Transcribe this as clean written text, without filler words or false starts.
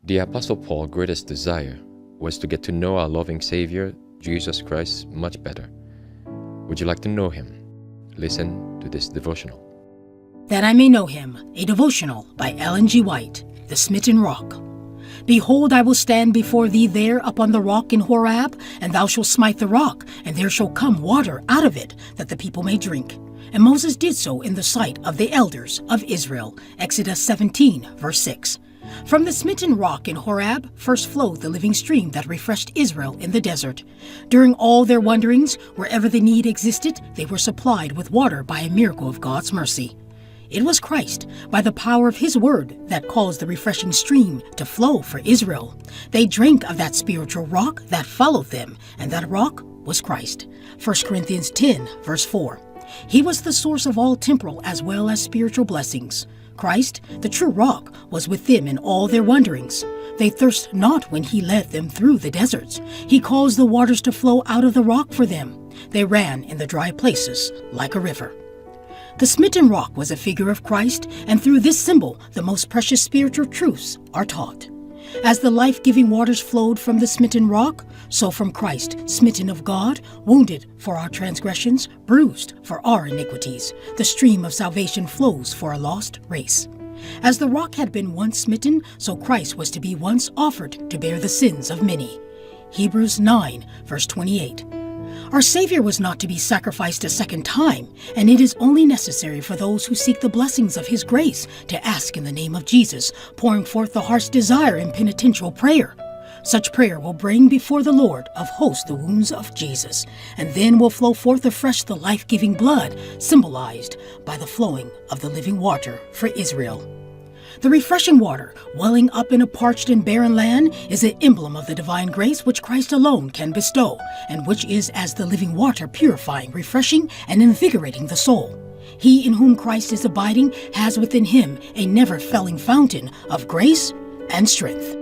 The Apostle Paul's greatest desire was to get to know our loving Savior, Jesus Christ, much better. Would you like to know him? Listen to this devotional. That I may know him, a devotional by Ellen G. White, the Smitten Rock. Behold, I will stand before thee there upon the rock in Horeb, and thou shalt smite the rock, and there shall come water out of it, that the people may drink. And Moses did so in the sight of the elders of Israel. Exodus 17, verse 6. From the smitten rock in Horeb first flowed the living stream that refreshed Israel in the desert. During all their wanderings, wherever the need existed, they were supplied with water by a miracle of God's mercy. It was Christ, by the power of his word, that caused the refreshing stream to flow for Israel. They drank of that spiritual rock that followed them, and that rock was Christ. 1 Corinthians 10, verse 4. He was the source of all temporal as well as spiritual blessings. Christ, the true rock, was with them in all their wanderings. They thirst not when he led them through the deserts. He caused the waters to flow out of the rock for them. They ran in the dry places like a river. The smitten rock was a figure of Christ, and through this symbol, the most precious spiritual truths are taught. As the life-giving waters flowed from the smitten rock, so from Christ, smitten of God, wounded for our transgressions, bruised for our iniquities, the stream of salvation flows for a lost race. As the rock had been once smitten, so Christ was to be once offered to bear the sins of many. Hebrews 9, verse 28. Our Savior was not to be sacrificed a second time, and it is only necessary for those who seek the blessings of His grace to ask in the name of Jesus, pouring forth the heart's desire in penitential prayer. Such prayer will bring before the Lord of hosts the wounds of Jesus, and then will flow forth afresh the life-giving blood, symbolized by the flowing of the living water for Israel. The refreshing water, welling up in a parched and barren land, is an emblem of the divine grace which Christ alone can bestow, and which is as the living water purifying, refreshing, and invigorating the soul. He in whom Christ is abiding has within him a never-failing fountain of grace and strength.